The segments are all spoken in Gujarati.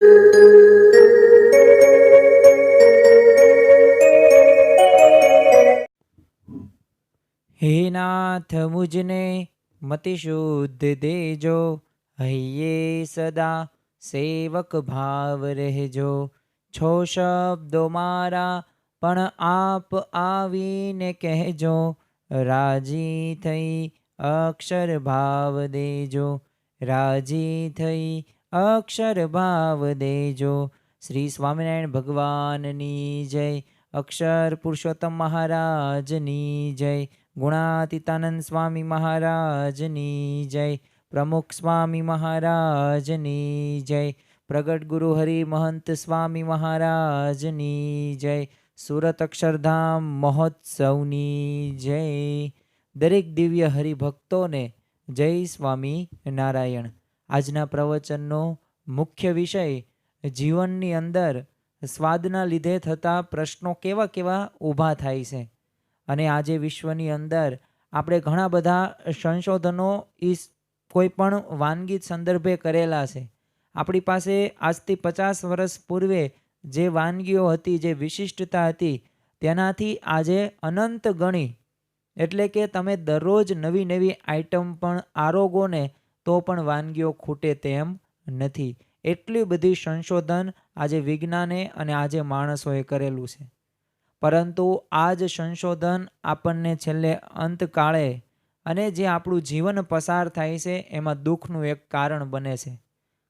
હે નાથ મુજને મતિ શુદ્ધ દેજો, હૈયે સદા સેવક ભાવ રહેજો. છો શબ્દો મારા પણ આપ આવીને કહેજો, રાજી થઈ અક્ષર ભાવ દેજો, રાજી થઈ અક્ષર ભાવ દેજો. શ્રી સ્વામિનારાયણ ભગવાનની જય. અક્ષર પુરુષોત્તમ મહારાજની જય. ગુણાતીતાનંદ સ્વામી મહારાજની જય. પ્રમુખ સ્વામી મહારાજની જય. પ્રગટ ગુરુ હરિ મહંત સ્વામી મહારાજની જય. સુરત અક્ષરધામ મહોત્સવની જય. દરેક દિવ્ય હરિભક્તોને જય સ્વામી નારાયણ. આજના પ્રવચનનો મુખ્ય વિષય જીવનની અંદર સ્વાદના લીધે થતા પ્રશ્નો કેવા કેવા ઊભા થાય છે. અને આજે વિશ્વની અંદર આપણે ઘણા બધા સંશોધનો કોઈ પણ વાનગી સંદર્ભે કરેલા છે. આપણી પાસે આજથી 50 વર્ષ પૂર્વે જે વાનગીઓ હતી, જે વિશિષ્ટતા હતી, તેનાથી આજે અનંત ગણી, એટલે કે તમે દરરોજ નવી નવી આઈટમ પણ આરોગો ને તો પણ વાનગીઓ ખૂટે તેમ નથી. એટલી બધી સંશોધન આજે વિજ્ઞાને અને આજે માણસોએ કરેલું છે. પરંતુ આ જ સંશોધન આપણને છેલ્લે અંતકાળે અને જે આપણું જીવન પસાર થાય છે એમાં દુઃખનું એક કારણ બને છે.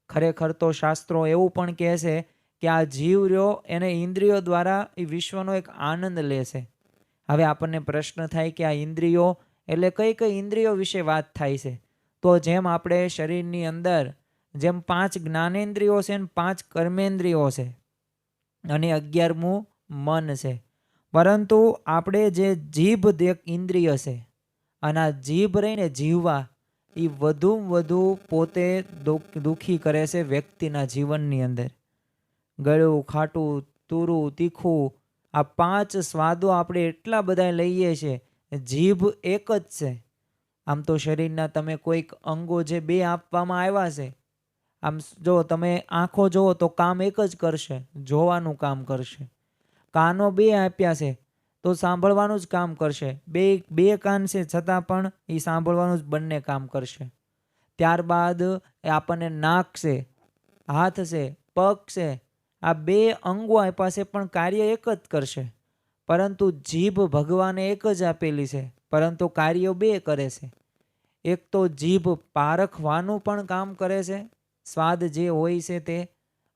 ખરેખર તો શાસ્ત્રો એવું પણ કહે છે કે આ જીવ રહ્યો એને ઇન્દ્રિયો દ્વારા એ વિશ્વનો એક આનંદ લે છે. હવે આપણને પ્રશ્ન થાય કે આ ઇન્દ્રિયો એટલે કઈ કઈ ઇન્દ્રિયો વિશે વાત થાય છે? તો જેમ આપણે શરીરની અંદર જેમ 5 જ્ઞાનેન્દ્રિયો છે ને 5 કર્મેન્દ્રિયો છે અને 11મું મન છે. પરંતુ આપણે જે જીભ એક ઇન્દ્રિય છે અને આ જીભ રહીને જીવવા એ વધુ પોતે દુઃખી કરે છે વ્યક્તિના જીવનની અંદર. ગળ્યું, ખાટું, તુરું, તીખું, આ 5 સ્વાદો આપણે એટલા બધા લઈએ છીએ. જીભ એક જ છે. આમ તો શરીરના તમે કોઈક અંગો જે 2 આપવામાં આવ્યા છે, આમ જો તમે આંખો જોવો તો કામ એક જ કરશે, જોવાનું કામ કરશે. કાનો 2 આપ્યા છે તો સાંભળવાનું જ કામ કરશે. બે કાન છે છતાં પણ એ સાંભળવાનું જ બંને કામ કરશે. ત્યારબાદ આપણને નાક છે, હાથ છે, પગ છે, આ 2 અંગો આપ્યા છે પણ કાર્ય એક જ કરશે. પરંતુ જીભ ભગવાને એક જ આપેલી છે પરંતુ કાર્યો 2 કરે છે. એક તો જીભ પારખવાનું પણ કામ કરે છે, સ્વાદ જે હોય છે તે,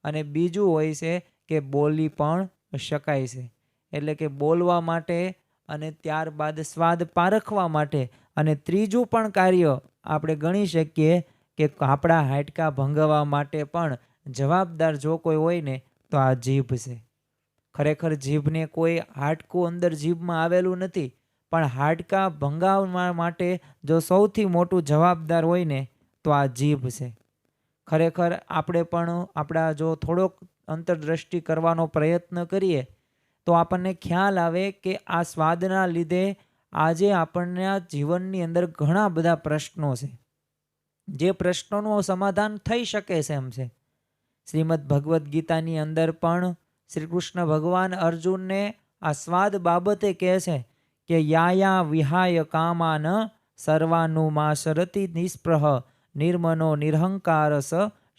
અને બીજું હોય છે કે બોલી પણ શકાય છે. એટલે કે બોલવા માટે અને ત્યારબાદ સ્વાદ પારખવા માટે. અને ત્રીજું પણ કાર્ય આપણે ગણી શકીએ કે આપણા હાડકાં ભંગવા માટે પણ જવાબદાર જો કોઈ હોય ને તો આ જીભ છે. ખરેખર જીભને કોઈ હાડકું અંદર જીભમાં આવેલું નથી, પણ હાડકાં ભંગાવવા માટે જો સૌથી મોટું જવાબદાર હોય ને તો આ જીભ છે. ખરેખર આપણે પણ આપણા જો થોડોક અંતરદ્રષ્ટિ કરવાનો પ્રયત્ન કરીએ તો આપણને ખ્યાલ આવે કે આ સ્વાદના લીધે આજે આપણને આ જીવનની અંદર ઘણા બધા પ્રશ્નો છે, જે પ્રશ્નોનું સમાધાન થઈ શકે છે એમ છે. શ્રીમદ ભગવદ્ ગીતાની અંદર પણ શ્રી કૃષ્ણ ભગવાન અર્જુનને આ સ્વાદ બાબતે કહે છે કે યાયા વિહાય કામાન સર્વાનુમાસરતિ નિસ્પૃહ નિર્મનો નિરહંકારસ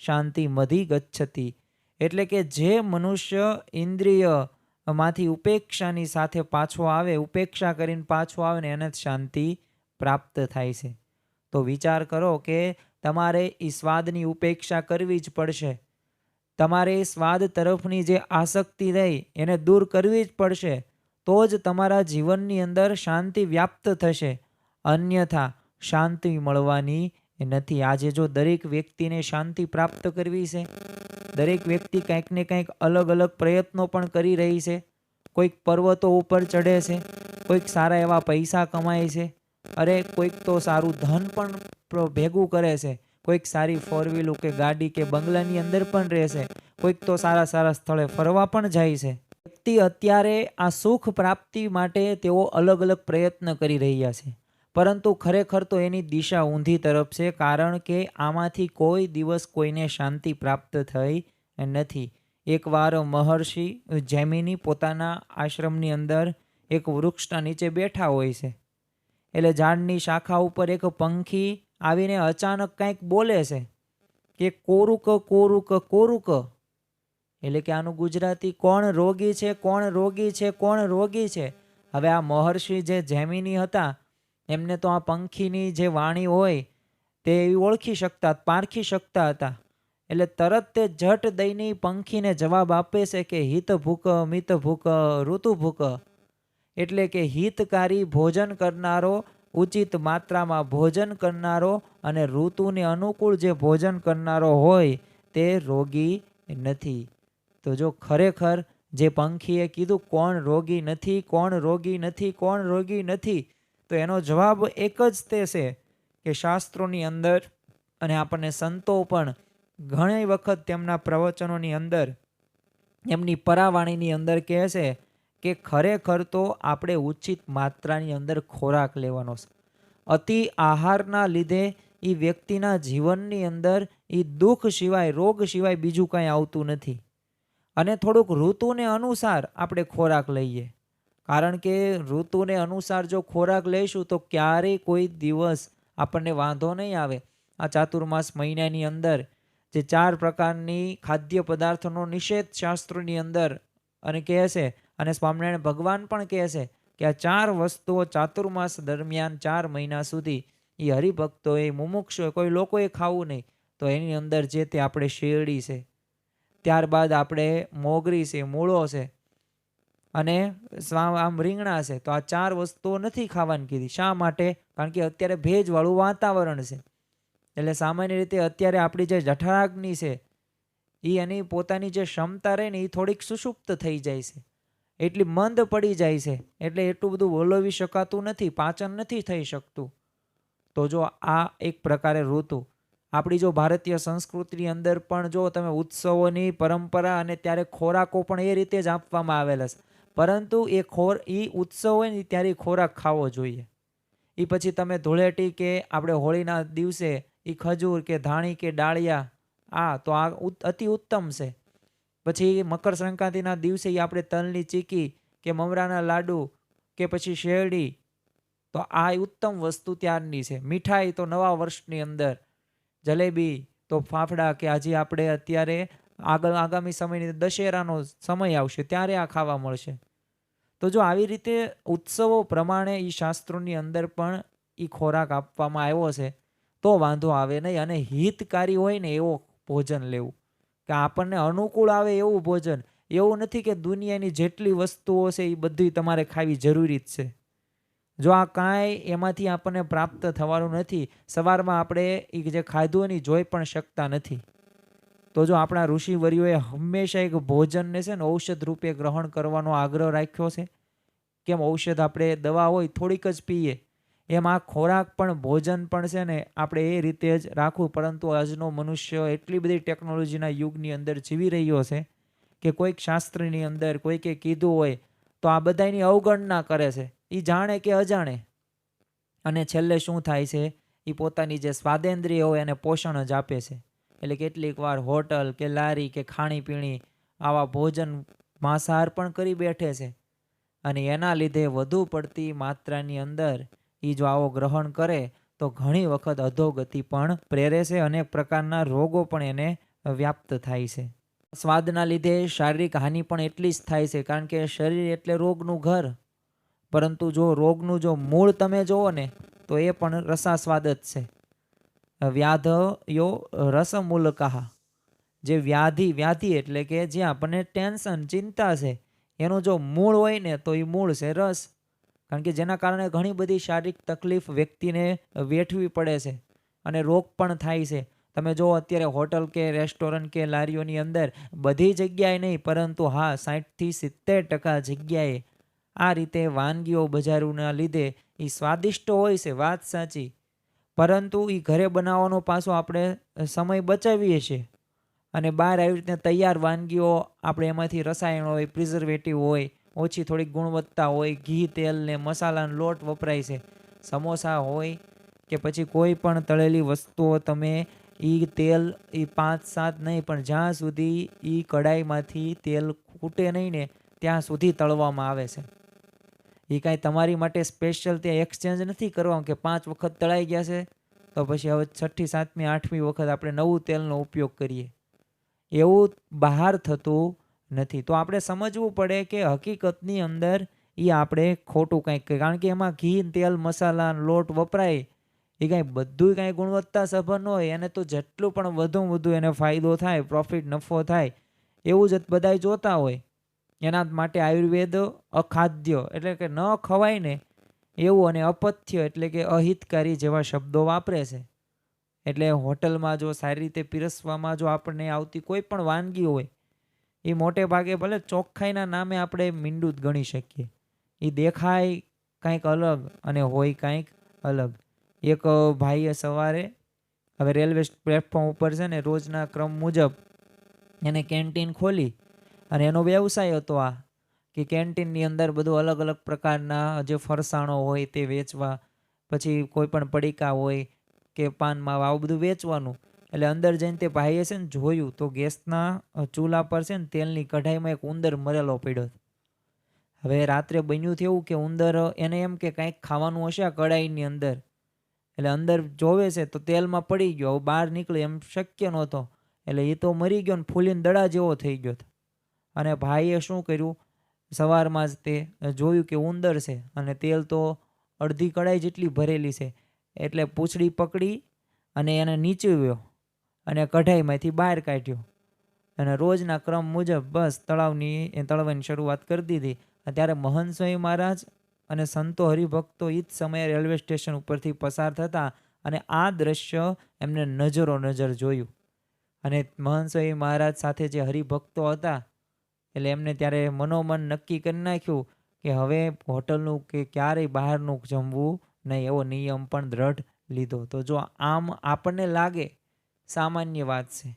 શાંતિ મધી ગચ્છતિ. એટલે કે જે મનુષ્ય ઇન્દ્રિય માંથી ઉપેક્ષાની સાથે પાછો આવે, ઉપેક્ષા કરીને પાછો આવે ને એને શાંતિ પ્રાપ્ત થાય છે. તો વિચાર કરો કે તમારે એ સ્વાદની ઉપેક્ષા કરવી જ પડશે. તમારે સ્વાદ તરફની જે આસક્તિ રહી એને દૂર કરવી જ પડશે. તો જ તમારા જીવનની અંદર શાંતિ વ્યાપ્ત થશે. અન્યથા શાંતિ મળવાની નથી. આજે જો દરેક વ્યક્તિને શાંતિ પ્રાપ્ત કરવી છે, દરેક વ્યક્તિ કંઈક ને કંઈક અલગ અલગ પ્રયત્નો પણ કરી રહી છે. કોઈક પર્વતો ઉપર ચડે છે, કોઈક સારા એવા પૈસા કમાય છે, અરે કોઈક તો સારું ધન પણ ભેગું કરે છે, કોઈક સારી 4 વ્હીલ કે ગાડી કે બંગલાની અંદર પણ રહે છે, કોઈક તો સારા સારા સ્થળે ફરવા પણ જાય છે. વ્યક્તિ અત્યારે આ સુખ પ્રાપ્તિ માટે તેઓ અલગ અલગ પ્રયત્ન કરી રહ્યા છે, પરંતુ ખરેખર તો એની દિશા ઊંધી તરફ છે. કારણ કે આમાંથી કોઈ દિવસ કોઈને શાંતિ પ્રાપ્ત થઈ નથી. એકવાર મહર્ષિ જૈમિની પોતાના આશ્રમની અંદર એક વૃક્ષના નીચે બેઠા હોય છે. એટલે ઝાડની શાખા ઉપર એક પંખી આવીને અચાનક કંઈક બોલે છે કે કોરુક કોરુક કોરુક. એટલે કે આનું ગુજરાતી કોણ રોગી છે, કોણ રોગી છે, કોણ રોગી છે. હવે આ મહર્ષિ જે જૈમિની હતા એમને તો આ પંખીની જે વાણી હોય તે ઓળખી શકતા, પારખી શકતા હતા. એટલે તરત તે ઝટ દઈને પંખીને જવાબ આપે છે કે હિત ભૂક મિત ભૂક ઋતુ ભૂક. એટલે કે હિતકારી ભોજન કરનારો, ઉચિત માત્રામાં ભોજન કરનારો અને ઋતુને અનુકૂળ જે ભોજન કરનારો હોય તે રોગી નથી. તો જો ખરેખર જે પંખીએ કીધું કોણ રોગી નથી, કોણ રોગી નથી, કોણ રોગી નથી, તો એનો જવાબ એક જ તે છે કે શાસ્ત્રોની અંદર અને આપણને સંતો પણ ઘણી વખત તેમના પ્રવચનોની અંદર, એમની પરાવાણીની અંદર કહે છે કે ખરેખર તો આપણે ઉચિત માત્રાની અંદર ખોરાક લેવાનો છે. અતિ આહારના લીધે એ વ્યક્તિના જીવનની અંદર એ દુઃખ સિવાય, રોગ સિવાય બીજું કાંઈ આવતું નથી. અને થોડુંક ઋતુને અનુસાર આપણે ખોરાક લઈએ, કારણ કે ઋતુને અનુસાર જો ખોરાક લઈશું તો ક્યારેય કોઈ દિવસ આપણને વાંધો નહીં આવે. આ ચાતુર્માસ મહિનાની અંદર જે 4 પ્રકારની ખાદ્ય પદાર્થોનો નિષેધ શાસ્ત્રોની અંદર અને કહે છે, અને સ્વામિનારાયણ ભગવાન પણ કહે છે કે આ 4 વસ્તુઓ ચાતુર્માસ દરમિયાન 4 મહિના સુધી એ હરિભક્તોએ, મુમુક્ષુએ, કોઈ લોકોએ ખાવું નહીં. તો એની અંદર જે તે આપણે શેરડી છે, ત્યારબાદ આપણે મોગરી છે, મૂળો છે અને આમ રીંગણા છે. તો આ 4 વસ્તુઓ નથી ખાવાની કીધી. શા માટે? કારણ કે અત્યારે ભેજવાળું વાતાવરણ છે. એટલે સામાન્ય રીતે અત્યારે આપણી જે જઠરાગ્નિ છે એ એની પોતાની જે ક્ષમતા રહે ને એ થોડીક સુષુપ્ત થઈ જાય છે, એટલી મંદ પડી જાય છે. એટલે એટલું બધું વલોવી શકાતું નથી, પાચન નથી થઈ શકતું. તો જો આ એક પ્રકારે ઋતુ આપણી જો ભારતીય સંસ્કૃતિની અંદર પણ જો તમે ઉત્સવોની પરંપરા અને ત્યારે ખોરાકો પણ એ રીતે જ આપવામાં આવેલા છે. પરંતુ એ ઉત્સવ હોય ને ત્યારે ખોરાક ખાવો જોઈએ. એ પછી તમે ધૂળેટી કે આપણે હોળીના દિવસે એ ખજૂર કે ધાણી કે ડાળિયા, તો આ અતિ ઉત્તમ છે. પછી મકર સંક્રાંતિના દિવસે આપણે તલની ચીકી કે મમરાના લાડુ કે પછી શેરડી, તો આ ઉત્તમ વસ્તુ ત્યારની છે. મીઠાઈ તો નવા વર્ષની અંદર જલેબી, તો ફાફડા, કે આજે આપણે અત્યારે આગામી સમયની દશેરાનો સમય આવશે ત્યારે આ ખાવા મળશે. તો જો આવી રીતે ઉત્સવો પ્રમાણે એ શાસ્ત્રોની અંદર પણ એ ખોરાક આપવામાં આવ્યો છે તો વાંધો આવે નહીં. અને હિતકારી હોય ને એવો ભોજન લેવું, કે આપણને અનુકૂળ આવે એવું ભોજન. એવું નથી કે દુનિયાની જેટલી વસ્તુઓ છે એ બધી તમારે ખાવી જરૂરી જ છે. જો આ કાંઈ એમાંથી આપણને પ્રાપ્ત થવાનું નથી, સવારમાં આપણે એ જે ખાધું એની જોઈ પણ શકતા નથી. તો જો આપણા ઋષિવર્યોએ હંમેશા એક ભોજનને છે ને ઔષધ રૂપે ગ્રહણ કરવાનો આગ્રહ રાખ્યો છે. કેમ ઔષધ આપણે દવા હોય થોડીક જ પીએ, એમ આ ખોરાક પણ ભોજન પણ છે ને આપણે એ રીતે જ રાખવું. પરંતુ આજનો મનુષ્ય એટલી બધી ટેકનોલોજીના યુગની અંદર જીવી રહ્યો છે કે કોઈક શાસ્ત્રની અંદર કોઈકે કીધું હોય તો આ બધાની અવગણના કરે છે, એ જાણે કે અજાણે. અને છેલ્લે શું થાય છે, એ પોતાની જે સ્વાદેન્દ્રિય હોય એને પોષણ જ આપે છે. એટલે કેટલીક વાર હોટલ કે લારી કે ખાણીપીણી આવા ભોજન માંસાહાર પણ કરી બેઠે છે. અને એના લીધે વધુ પડતી માત્રાની અંદર એ જો આવો ગ્રહણ કરે તો ઘણી વખત અધોગતિ પણ પ્રેરે છે. અનેક પ્રકારના રોગો પણ એને વ્યાપ્ત થાય છે. સ્વાદના લીધે શારીરિક હાનિ પણ એટલી જ થાય છે, કારણ કે શરીર એટલે રોગનું ઘર. પરંતુ જો રોગનું જો મૂળ તમે જુઓ ને તો એ પણ રસાસ્વાદ જ છે. વ્યાધયો રસમૂલકાહ. જે વ્યાધિ એટલે કે જે આપણને ટેન્શન, ચિંતા છે, એનું જો મૂળ હોય ને તો એ મૂળ છે રસ. કારણ કે જેના કારણે ઘણી બધી શારીરિક તકલીફ વ્યક્તિને વેઠવી પડે છે અને રોગ પણ થાય છે. તમે જો અત્યારે હોટલ કે રેસ્ટોરન્ટ કે લારીઓની અંદર બધી જગ્યાએ નહીં, પરંતુ 60 થી 70% જગ્યાએ આ રીતે વાનગીઓ બજારોના લીધે એ સ્વાદિષ્ટ હોય છે, વાત સાચી. પરંતુ એ ઘરે બનાવવાનો પાછો આપણે સમય બચાવીએ છીએ અને બહાર આવી રીતે તૈયાર વાનગીઓ આપણે એમાંથી રસાયણ હોય, પ્રિઝર્વેટિવ હોય, ઓછી થોડીક ગુણવત્તા હોય, ઘી, તેલ ને મસાલાનો લોટ વપરાય છે. સમોસા હોય કે પછી કોઈ પણ તળેલી વસ્તુઓ તમે એ તેલ એ 5-7 નહીં, પણ જ્યાં સુધી એ કઢાઈમાંથી તેલ ખૂટે નહીં ને ત્યાં સુધી તળવામાં આવે છે. એ કાંઈ તમારી માટે સ્પેશિયલ ત્યાં એક્સચેન્જ નથી કરવાનું કે 5 વખત તળાઈ ગયા છે તો પછી હવે 6ઠી 7મી 8મી વખત આપણે નવું તેલનો ઉપયોગ કરીએ. એવું બહાર થતું નથી. તો આપણે સમજવું પડે કે હકીકતની અંદર એ આપણે ખોટું કંઈક, કારણ કે એમાં ઘી, તેલ, મસાલા, લોટ વપરાય એ કાંઈ બધું કાંઈ ગુણવત્તા સભર ન હોય. એને તો જેટલું પણ વધુ એને ફાયદો થાય, પ્રોફિટ, નફો થાય એવું જ બધાય જોતા હોય. એના માટે આયુર્વેદ અખાદ્ય એટલે કે ન ખવાય ને એવું, અને અપથ્ય એટલે કે અહિતકારી જેવા શબ્દો વાપરે છે. એટલે હોટલમાં જો સારી રીતે પીરસવામાં જો આપણને આવતી કોઈ પણ વાનગી હોય એ મોટે ભાગે ભલે ચોખ્ખાઈના નામે આપણે મીંડું જ ગણી શકીએ. એ દેખાય કંઈક અલગ અને હોય કંઈક અલગ. એક ભાઈએ સવારે હવે રેલવે પ્લેટફોર્મ ઉપર છે ને રોજના ક્રમ મુજબ એને કેન્ટીન ખોલી અને એનો વ્યવસાય હતો આ કે કેન્ટીનની અંદર બધું અલગ અલગ પ્રકારના જે ફરસાણો હોય તે વેચવા, પછી કોઈ પણ પડીકા હોય કે પાન માવા આવું બધું વેચવાનું. એટલે અંદર જઈને તે ભાઈએ છે ને જોયું તો ગેસના ચૂલા પર છે ને તેલની કઢાઈમાં એક ઉંદર મરેલો પડ્યો. હવે રાત્રે બન્યું થયું કે ઉંદર એને એમ કે કંઈક ખાવાનું હશે આ કઢાઈની અંદર, એટલે અંદર જોવે છે તો તેલમાં પડી ગયો. બહાર નીકળે એમ શક્ય નહોતો, એટલે એ તો મરી ગયો ને ફૂલીને દડા જેવો થઈ ગયો. અને ભાઈએ શું કર્યું, સવારમાં જ તે જોયું કે ઉંદર છે અને તેલ તો અડધી કઢાઈ જેટલી ભરેલી છે, એટલે પૂંછડી પકડી અને એને નીચવ્યો અને કઢાઈમાંથી બહાર કાઢ્યો અને રોજના ક્રમ મુજબ બસ તળવાની શરૂઆત કરી દીધી. ત્યારે મહંત સ્વામી મહારાજ અને સંતો હરિભક્તો એ જ સમયે રેલવે સ્ટેશન ઉપરથી પસાર થતા અને આ દ્રશ્ય એમને નજર જોયું. અને મહંત સ્વામી મહારાજ સાથે જે હરિભક્તો હતા એટલે એમને ત્યારે મનોમન નક્કી કરી નાખ્યું કે હવે હોટલનું કે ક્યારેય બહારનું જમવું નહીં, એવો નિયમ પણ દ્રઢ લીધો. તો જો આમ આપણને લાગે સામાન્ય વાત છે,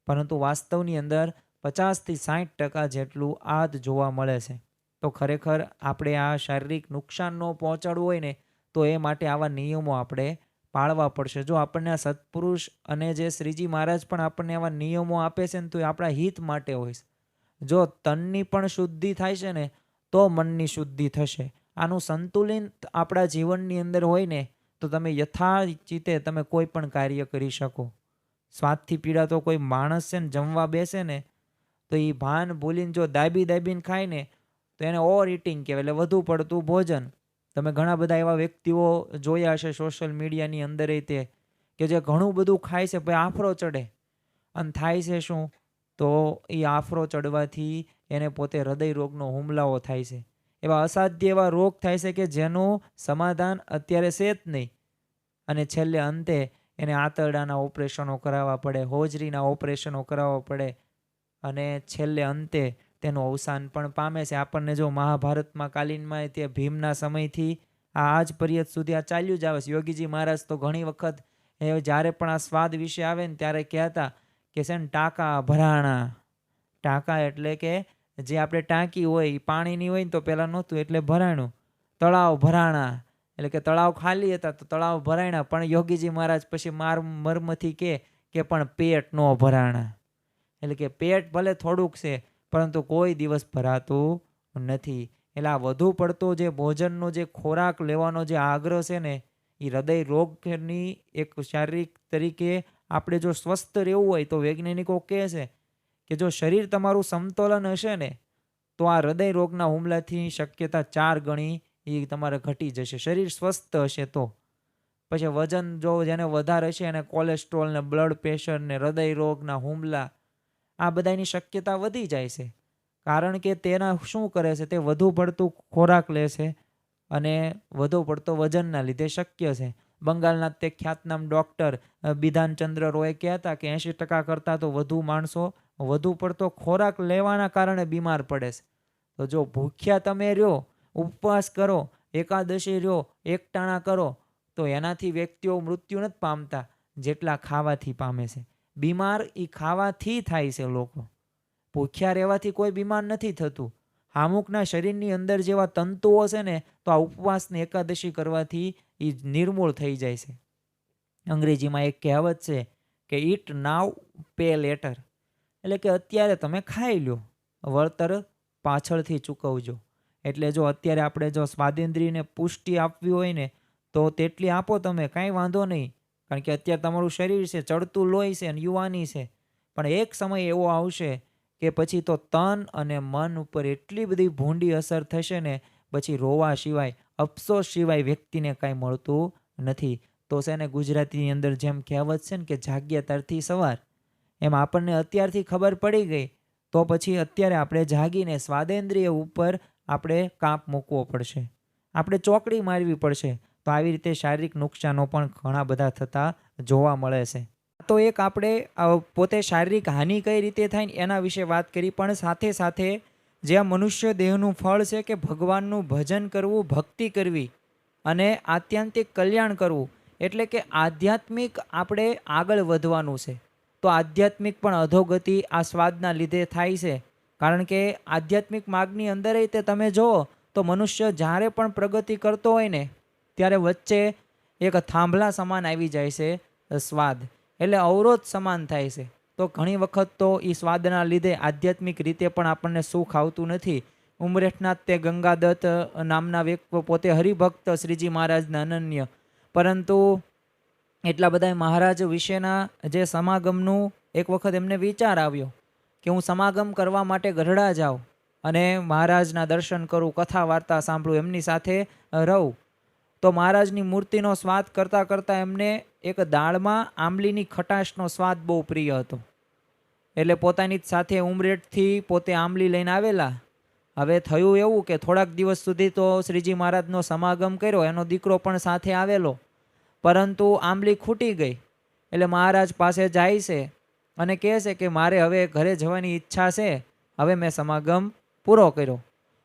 પરંતુ વાસ્તવની અંદર 50થી 60% જેટલું આ જ જોવા મળે છે. તો ખરેખર આપણે આ શારીરિક નુકસાન ન પહોંચાડવું હોય ને તો એ માટે આવા નિયમો આપણે પાળવા પડશે. જો આપણને આ સત્પુરુષ અને જે શ્રીજી મહારાજ પણ આપણને આવા નિયમો આપે છે ને તો એ આપણા હિત માટે હોય છે. જો તનની પણ શુદ્ધિ થાય છે ને તો મનની શુદ્ધિ થશે. આનું સંતુલન આપણા જીવનની અંદર હોય ને તો તમે યથાચિતે તમે કોઈ પણ કાર્ય કરી શકો. સ્વાદથી પીડાતો કોઈ માણસ છે ને જમવા બેસે ને તો એ ભાન ભૂલીને જો દાબીને ખાય ને તો એને ઓવર ઇટિંગ કહેવાય, એટલે વધુ પડતું ભોજન. તમે ઘણા બધા એવા વ્યક્તિઓ જોયા હશે સોશિયલ મીડિયાની અંદર તે કે જે ઘણું બધું ખાય છે પછી આફરો ચડે, અને થાય છે શું, તો એ આફરો ચડવાથી એને પોતે હૃદય રોગનો હુમલાઓ થાય છે. એવા અસાધ્ય એવા રોગ થાય છે કે જેનું સમાધાન અત્યારે છે જ નહીં, અને છેલ્લે અંતે એને આંતરડાના ઓપરેશનો કરાવવા પડે, હોજરીના ઓપરેશનો કરાવવા પડે, અને છેલ્લે અંતે તેનું અવસાન પણ પામે છે. આપણને જો મહાભારતમાં કાલીનમાં તે ભીમના સમયથી આજ પર્યત સુધી આ ચાલ્યું જ આવે છે. યોગીજી મહારાજ તો ઘણી વખત જ્યારે પણ આ સ્વાદ વિશે આવે ને ત્યારે કહેતા કે છે ને ટાંકા ભરાણા. ટાંકા એટલે કે જે આપણે ટાંકી હોય એ પાણીની હોય ને તો પહેલાં નહોતું એટલે ભરાણું. તળાવ ભરાણા એટલે કે તળાવ ખાલી હતા તો તળાવ ભરાણા, પણ યોગીજી મહારાજ પછી મર્મથી કે પણ પેટ ન ભરાણા. એટલે કે પેટ ભલે થોડુંક છે પરંતુ કોઈ દિવસ ભરાતું નથી. એટલે આ વધુ પડતો જે ભોજનનો જે ખોરાક લેવાનો જે આગ્રહ છે ને એ હૃદય રોગની એક શારીરિક તરીકે આપણે જો સ્વસ્થ રહેવું હોય તો વૈજ્ઞાનિકો કહે છે કે જો શરીર તમારું સમતોલન હશે ને તો આ હૃદય રોગના હુમલાથી શક્યતા 4 ગણી એ તમારે ઘટી જશે. શરીર સ્વસ્થ હશે તો. પછી વજન જો જેને વધારે હશે એને કોલેસ્ટ્રોલ ને બ્લડ પ્રેશર ને હૃદય રોગના હુમલા આ બધાની શક્યતા વધી જાય છે. કારણ કે તેના શું કરે છે, તે વધુ પડતું ખોરાક લે છે અને વધુ પડતો વજનના લીધે શક્ય છે. બંગાળના તે ખ્યાતનામ ડૉક્ટર બિધાનચંદ્ર રોય કહેતા કે 80% કરતાં તો વધુ માણસો વધુ પડતો ખોરાક લેવાના કારણે બીમાર પડે છે. તો જો ભૂખ્યા તમે રહ્યો, ઉપવાસ કરો, એકાદશી રહ્યો, એકટાણા કરો તો એનાથી વ્યક્તિઓ મૃત્યુ નથી પામતા જેટલા ખાવાથી પામે છે. બીમાર એ ખાવાથી થાય છે. લોકો ભૂખ્યા રહેવાથી કોઈ બીમાર નથી થતું. અમુકના શરીરની અંદર જેવા તંતુઓ છે ને તો આ ઉપવાસની એકાદશી કરવાથી એ નિર્મૂળ થઈ જાય છે. અંગ્રેજીમાં એક કહેવત છે કે ઈટ નાવ પે લેટર, એટલે કે અત્યારે તમે ખાઈ લો, વળતર પાછળથી ચૂકવજો. એટલે જો અત્યારે આપણે જો સ્વાદેન્દ્રિયને પુષ્ટિ આપવી હોય ને તો તેટલી આપો તમે, કાંઈ વાંધો નહીં. કારણ કે અત્યારે તમારું શરીર છે, ચડતું લોહી છે અને યુવાની છે. પણ એક સમય એવો આવશે કે પછી તો તન અને મન ઉપર એટલી બધી ભૂંડી અસર થશે ને, પછી રોવા સિવાય, અફસોસ સિવાય વ્યક્તિને કાંઈ મળતું નથી. તો છે ને ગુજરાતીની અંદર જેમ કહેવત છે ને કે જાગ્યા ત્યારથી સવાર, એમ આપણને અત્યારથી ખબર પડી ગઈ તો પછી અત્યારે આપણે જાગીને સ્વાદેન્દ્રિય ઉપર આપણે કાપ મૂકવો પડશે, આપણે ચોકડી મારવી પડશે. તો આવી રીતે શારીરિક નુકસાનો પણ ઘણા બધા થતા જોવા મળે છે. તો એક આપણે પોતે શારીરિક હાનિ કઈ રીતે થાય ને એના વિશે વાત કરી, પણ સાથે સાથે જે આ મનુષ્ય દેહનું ફળ છે કે ભગવાનનું ભજન કરવું, ભક્તિ કરવી અને આત્યંતિક કલ્યાણ કરવું, એટલે કે આધ્યાત્મિક આપણે આગળ વધવાનું છે. તો આધ્યાત્મિક પણ અધોગતિ આ સ્વાદના લીધે થાય છે. કારણ કે આધ્યાત્મિક માર્ગની અંદર તે તમે જુઓ તો મનુષ્ય જ્યારે પણ પ્રગતિ કરતો હોય ને ત્યારે વચ્ચે એક થાંભલા સમાન આવી જાય છે સ્વાદ, એટલે અવરોધ સમાન થાય છે. તો ઘણી વખત તો એ સ્વાદના લીધે આધ્યાત્મિક રીતે પણ આપણને સુખ આવતું નથી. ઉમરેઠનાથ તે ગંગાદત્ત નામના વ્યક્તિ પોતે હરિભક્ત શ્રીજી મહારાજના અનન્ય, પરંતુ એટલા બધા મહારાજ વિશેના જે સમાગમનું એક વખત એમને વિચાર આવ્યો કે હું સમાગમ કરવા માટે ગઢડા જાઉં અને મહારાજના દર્શન કરું, કથા વાર્તા સાંભળું, એમની સાથે રહું. તો મહારાજની મૂર્તિનો સ્વાદ કરતાં કરતાં એમને એક દાળમાં આંબલીની ખટાશનો સ્વાદ બહુ પ્રિય હતો. એટલે પોતાની સાથે ઉમરેઠથી પોતે આંબલી લઈને આવેલા. હવે થયું એવું કે થોડાક દિવસ સુધી તો શ્રીજી મહારાજનો સમાગમ કર્યો, એનો દીકરો પણ સાથે આવેલો, પરંતુ આંબલી ખૂટી ગઈ. એટલે મહારાજ પાસે જાય છે અને કહે છે કે મારે હવે ઘરે જવાની ઈચ્છા છે, હવે મેં સમાગમ પૂરો કર્યો.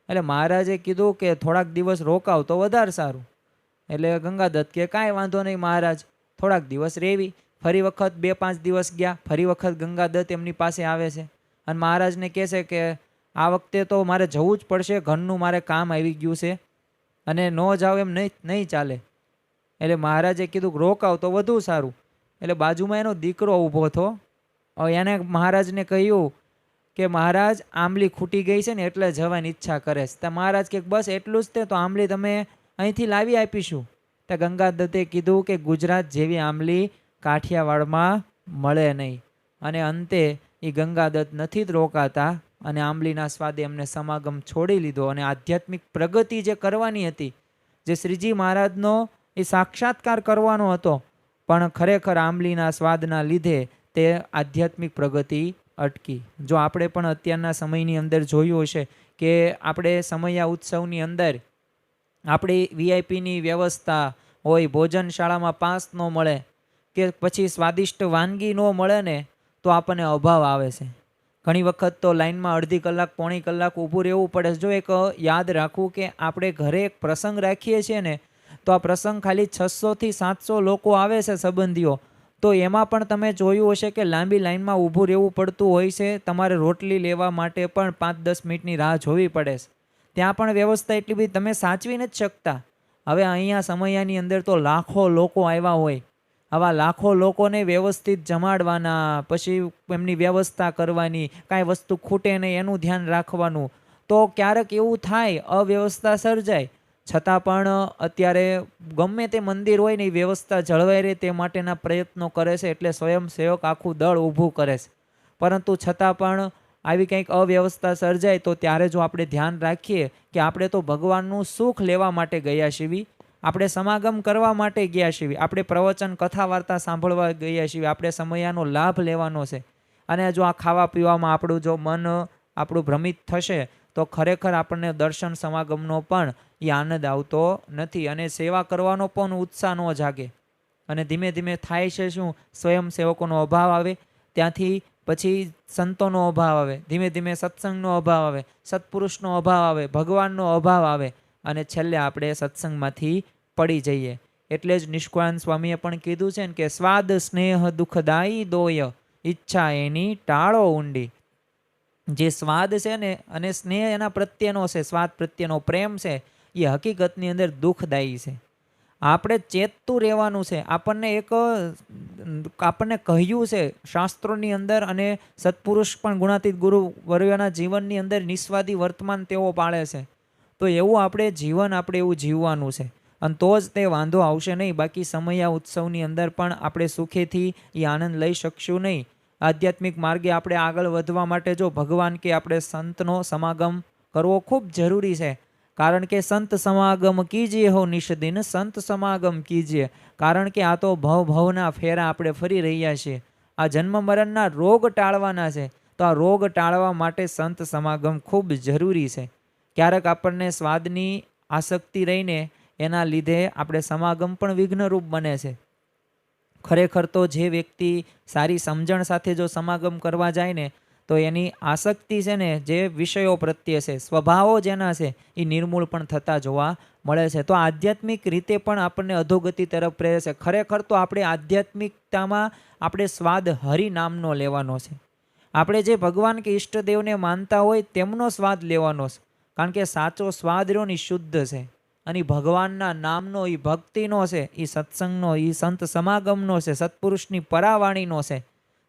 એટલે મહારાજે કીધું કે થોડાક દિવસ રોકાવ તો વધારે સારું. એટલે ગંગાદત્ત કે કાંઈ વાંધો નહીં મહારાજ, થોડાક દિવસ રહેવી. ફરી વખત 2-5 દિવસ ગયા, ફરી વખત ગંગાદત્ત એમની પાસે આવે છે અને મહારાજને કહે છે કે આ વખતે તો મારે જવું જ પડશે, ઘરનું મારે કામ આવી ગયું છે અને ન જાવ એમ નહીં ચાલે. એટલે મહારાજે કીધું રોકાવ તો વધુ સારું. એટલે બાજુમાં એનો દીકરો ઊભો હતો. એને મહારાજને કહ્યું કે મહારાજ આંબલી ખૂટી ગઈ છે ને એટલે જવાની ઈચ્છા કરે છે. તો મહારાજ કે બસ એટલું જ તે, તો આંબલી તમે અહીંથી લાવી આપીશું. તો ગંગાદત્તે કીધું કે ગુજરાત જેવી આંબલી કાઠિયાવાડમાં મળે નહીં. અને અંતે એ ગંગાદત્ત નથી જ રોકાતા અને આંબલીના સ્વાદે એમને સમાગમ છોડી લીધો. અને આધ્યાત્મિક પ્રગતિ જે કરવાની હતી, જે શ્રીજી મહારાજનો એ સાક્ષાત્કાર કરવાનો હતો, પણ ખરેખર આંબલીના સ્વાદના લીધે તે આધ્યાત્મિક પ્રગતિ અટકી. જો આપણે પણ અત્યારના સમયની અંદર જોયું હશે કે આપણે સમયા ઉત્સવની અંદર આપણી વીઆઈપીની વ્યવસ્થા હોય, ભોજનશાળામાં પાસ ન મળે કે પછી સ્વાદિષ્ટ વાનગી ન મળે ને તો આપણને અભાવ આવે છે. ઘણી વખત તો લાઈનમાં અડધી કલાક પોણી કલાક ઊભું રહેવું પડે. જો એક યાદ રાખવું કે આપણે ઘરે એક પ્રસંગ રાખીએ છીએ ને તો આ પ્રસંગ ખાલી 600 થી 700 લોકો આવે છે સંબંધીઓ, તો એમાં પણ તમે જોયું હશે કે લાંબી લાઈનમાં ઊભું રહેવું પડતું હોય છે. તમારે રોટલી લેવા માટે પણ 5-10 મિનિટની રાહ જોવી પડે છે. ત્યાં પણ વ્યવસ્થા એટલી બધી તમે સાચવી નથી શકતા. હવે અહીંયા સમયાની અંદર તો લાખો લોકો આવ્યા હોય, આવા લાખો લોકોને વ્યવસ્થિત જમાડવાના, પછી એમની વ્યવસ્થા કરવાની, કાંઈ વસ્તુ ખૂટે નહીં એનું ધ્યાન રાખવાનું. તો ક્યારેક એવું થાય અવ્યવસ્થા સર્જાય, છતાં પણ અત્યારે ગમે તે મંદિર હોય ને એ વ્યવસ્થા જળવાઈ રહે તે માટેના પ્રયત્નો કરે છે. એટલે સ્વયંસેવક આખું દળ ઊભું કરે છે. પરંતુ છતાં પણ આવી કંઈક અવ્યવસ્થા સર્જાય તો ત્યારે જો આપણે ધ્યાન રાખીએ કે આપણે તો ભગવાનનું સુખ લેવા માટે ગયા છીએ, આપણે સમાગમ કરવા માટે ગયા છીએ, આપણે પ્રવચન કથા વાર્તા સાંભળવા ગયા છીએ, આપણે સમયાનો લાભ લેવાનો છે. અને જો આ ખાવા પીવામાં આપણું જો મન આપણું ભ્રમિત થશે તો ખરેખર આપણને દર્શન સમાગમનો પણ એ આનંદ આવતો નથી અને સેવા કરવાનો પણ ઉત્સાહ ન જાગે. અને ધીમે ધીમે થાય છે શું, સ્વયંસેવકોનો અભાવ આવે, ત્યાંથી પછી સંતોનો અભાવ આવે, ધીમે ધીમે સત્સંગનો અભાવ આવે, સત્પુરુષનો અભાવ આવે, ભગવાનનો અભાવ આવે અને છેલ્લે આપણે સત્સંગમાંથી પડી જઈએ. એટલે જ નિષ્કુળાનંદ સ્વામીએ પણ કીધું છે ને કે સ્વાદ સ્નેહ દુઃખદાયી દોય, ઈચ્છા એની ટાળો ઊંડી. જે સ્વાદ છે ને અને સ્નેહ એના પ્રત્યેનો છે, સ્વાદ પ્રત્યેનો પ્રેમ છે, એ હકીકતની અંદર દુઃખદાયી છે. આપણે ચેતતું રહેવાનું છે. આપણને કહ્યું છે શાસ્ત્રોની અંદર, અને સત્પુરુષ પણ ગુણાતીત ગુરુ વર્યોના જીવનની અંદર નિસ્વાદી વર્તમાન તેઓ પાળે છે. તો એવું આપણે એવું જીવવાનું છે, અને તો જ તે વાંધો આવશે નહીં. બાકી સમયા ઉત્સવની અંદર પણ આપણે સુખેથી એ આનંદ લઈ શકશું નહીં. આધ્યાત્મિક માર્ગે આપણે આગળ વધવા માટે જો ભગવાન કે આપણે સંતનો સમાગમ કરવો ખૂબ જરૂરી છે. કારણ કે સંત સમાગમ કીજીએ હો નિષદિન, સંત સમાગમ કીજીએ. કારણ કે આ તો ભવના ફેરા આપણે ફરી રહ્યા છીએ. આ જન્મ મરણના રોગ ટાળવાના છે. તો આ રોગ ટાળવા માટે સંત સમાગમ ખૂબ જરૂરી છે. ક્યારેક આપણને સ્વાદની આસક્તિ રહીને એના લીધે આપણે સમાગમ પણ વિઘ્નરૂપ બને છે. ખરેખર તો જે વ્યક્તિ સારી સમજણ સાથે જો સમાગમ કરવા જાય ને, તો એની આસક્તિ છે ને, જે વિષયો પ્રત્યે છે, સ્વભાવો જેના છે, એ નિર્મૂળ પણ થતા જોવા મળે છે. તો આધ્યાત્મિક રીતે પણ આપણને અધોગતિ તરફ પ્રેરે છે. ખરેખર તો આપણે આધ્યાત્મિકતામાં આપણે સ્વાદ હરિનામનો લેવાનો છે. આપણે જે ભગવાન કે ઈષ્ટદેવને માનતા હોય તેમનો સ્વાદ લેવાનો છે. કારણ કે સાચો સ્વાદ રહ્યો ને શુદ્ધ છે, અને ભગવાનના નામનો, એ ભક્તિનો છે, એ સત્સંગનો, એ સંત સમાગમનો છે, સત્પુરુષની પરાવાણીનો છે.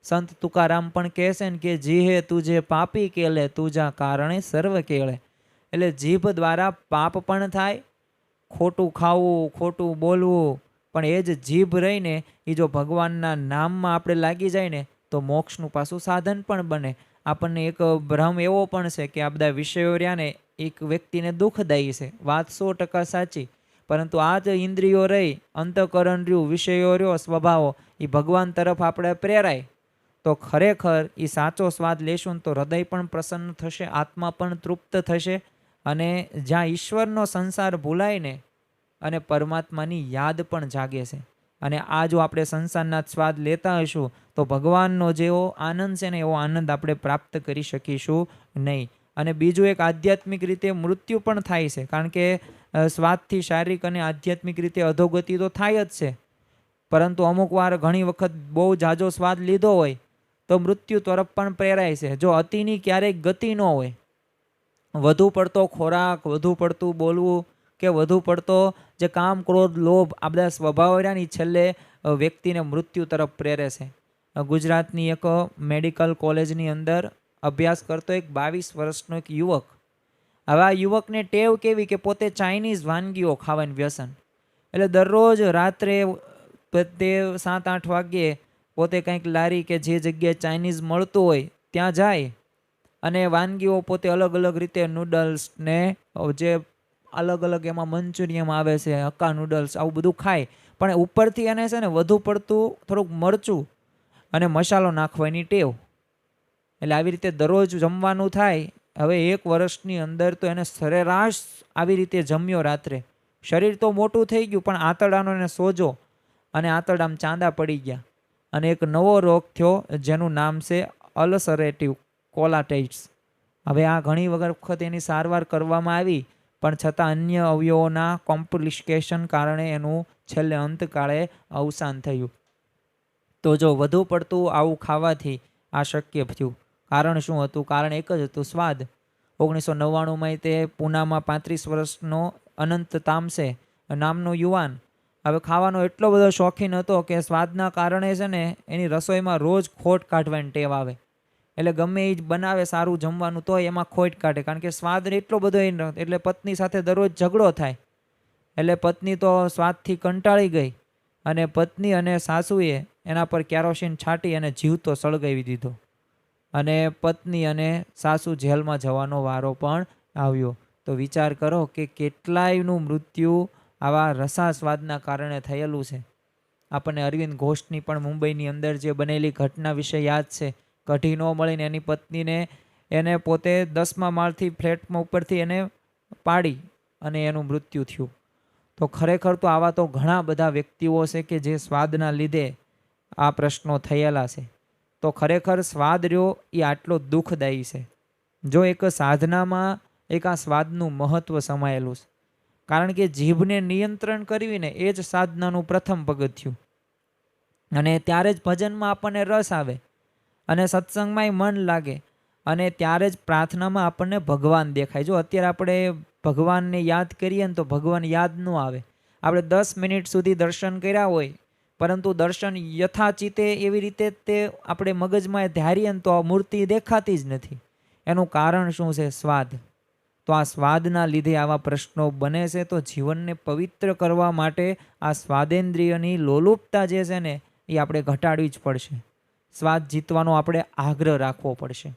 સંત તુકારામ પણ કહે છે ને કે જીહે તુજે પાપી કેલે, તુજા કારણે સર્વ કેળે. એટલે જીભ દ્વારા પાપ પણ થાય, ખોટું ખાવું, ખોટું બોલવું, પણ એ જ જીભ રહીને એ જો ભગવાનના નામમાં આપણે લાગી જાય ને, તો મોક્ષનું પાછું સાધન પણ બને. આપણને એક ભ્રમ એવો પણ છે કે આ બધા વિષયો રહ્યા ને એક વ્યક્તિને દુઃખદાયી છે. વાત 100% સાચી. પરંતુ આ જ ઇન્દ્રિયો રહી, અંતઃકરણ રહ્યું, વિષયો રહ્યો, સ્વભાવો, એ ભગવાન તરફ આપણે પ્રેરાય, તો ખરેખર એ સાચો સ્વાદ લેશું તો હૃદય પણ પ્રસન્ન થશે, આત્મા પણ તૃપ્ત થશે, અને જ્યાં ઈશ્વરનો સંસાર ભૂલાય ને, અને પરમાત્માની યાદ પણ જાગે છે. અને આ જો આપણે સંસારના સ્વાદ લેતા હશું તો ભગવાનનો જેવો આનંદ છે ને, એવો આનંદ આપણે પ્રાપ્ત કરી શકીશું નહીં. અને બીજું એક આધ્યાત્મિક રીતે મૃત્યુ પણ થાય છે. કારણ કે સ્વાદથી શારીરિક અને આધ્યાત્મિક રીતે અધોગતિ તો થાય જ છે. પરંતુ અમુક વાર ઘણી વખત બહુ ઝાઝો સ્વાદ લીધો હોય તો મૃત્યુ તરફ પણ પ્રેરાય છે. જો અતિની ક્યારેક ગતિ ન હોય, વધુ પડતો ખોરાક, વધુ પડતું બોલવું, કે વધુ પડતો જે કામ, ક્રોધ, લોભ, આ બધા સ્વભાવ રહ્યા ને, છેલ્લે વ્યક્તિને મૃત્યુ તરફ પ્રેરે છે. ગુજરાતની એક મેડિકલ કોલેજની અંદર અભ્યાસ કરતો એક 22 વર્ષનો એક યુવક. હવે આ યુવકને ટેવ કેવી કે પોતે ચાઇનીઝ વાનગીઓ ખાવાની વ્યસન. એટલે દરરોજ રાત્રે તે 7-8 વાગ્યે પોતે કંઈક લારી કે જે જગ્યાએ ચાઇનીઝ મળતું હોય ત્યાં જાય, અને વાનગીઓ પોતે અલગ અલગ રીતે, નૂડલ્સ ને જે અલગ અલગ એમાં મંચુરિયમ આવે છે, હક્કા નૂડલ્સ, આવું બધું ખાય. પણ ઉપરથી એને છે ને વધુ પડતું થોડુંક મરચું અને મસાલો નાખવાની ટેવ. એટલે આવી રીતે દરરોજ જમવાનું થાય. હવે 1 વર્ષની અંદર તો એને સરેરાશ આવી રીતે જમ્યો રાત્રે. શરીર તો મોટું થઈ ગયું, પણ આંતરડાનો એને સોજો, અને આંતરડામાં ચાંદા પડી ગયા, અને એક નવો રોગ થયો જેનું નામ છે અલ્સરેટિવ કોલાટાઇટિસ. હવે આ ઘણી વખત એની સારવાર કરવામાં આવી, પણ છતાં અન્ય અવયવોના કોમ્પ્લિકેશન કારણે એનું છેલ્લે અંતકાળે અવસાન થયું. તો જો વધુ પડતું આવું ખાવાથી આ શક્ય થયું. કારણ શું હતું? કારણ એક જ હતું, સ્વાદ. 1999માં તે પૂનામાં 35 વર્ષનો અનંત તામસે નામનો યુવાન હવે ખાવાનો એટલો બધો શોખીન હતો કે સ્વાદના કારણે છે ને એની રસોઈમાં રોજ ખોટ કાઢવાની ટેવ આવે. એટલે ગમે એ જ બનાવે સારું જમવાનું તો એમાં ખોટ કાઢે, કારણ કે સ્વાદ એટલો બધો એટલે પત્ની સાથે દરરોજ ઝઘડો થાય. એટલે પત્ની તો સ્વાદથી કંટાળી ગઈ, અને પત્ની અને સાસુએ એના પર કેરોસીન છાંટી અને જીવતો સળગાવી દીધો, અને પત્ની અને સાસુ જેલમાં જવાનો વારો પણ આવ્યો. તો વિચાર કરો કે કેટલાયનું મૃત્યુ આવા રસાસ્વાદના કારણે થયેલું છે. આપણને અરવિંદ ઘોષની પણ મુંબઈની અંદર જે બનેલી ઘટના વિશે યાદ છે. કઢી ન મળીને એની પત્નીને એને પોતે 10મા માળથી ફ્લેટમાં ઉપરથી એને પાડી અને એનું મૃત્યુ થયું. તો ખરેખર તો આવા તો ઘણા બધા વ્યક્તિઓ છે કે જે સ્વાદના લીધે આ પ્રશ્નો થયેલા છે. તો ખરેખર સ્વાદ રહ્યો એ આટલો દુઃખદાયી છે. જો એક સાધનામાં એક આ સ્વાદનું મહત્વ સમાયેલું છે. કારણ કે જીભને નિયંત્રણ કરવી ને એ જ સાધનાનું પ્રથમ પગથિયું. અને ત્યારે જ ભજનમાં આપણને રસ આવે, અને સત્સંગમાંય મન લાગે, અને ત્યારે જ પ્રાર્થનામાં આપણને ભગવાન દેખાય. જો અત્યારે આપણે ભગવાનને યાદ કરીએ ને તો ભગવાન યાદ ન આવે. આપણે 10 મિનિટ સુધી દર્શન કર્યા હોય, પરંતુ દર્શન યથાચિતે એવી રીતે તે આપણે મગજમાં ધારીએ તો આ મૂર્તિ દેખાતી જ નથી. એનું કારણ શું છે? સ્વાદ. તો આ સ્વાદના લીધે આવા પ્રશ્નો બને છે. તો જીવનને પવિત્ર કરવા માટે આ સ્વાદેન્દ્રિયની લોલુપતા જે છે ને એ આપણે ઘટાડવી જ પડશે. સ્વાદ જીતવાનો આપણે આગ્રહ રાખવો પડશે.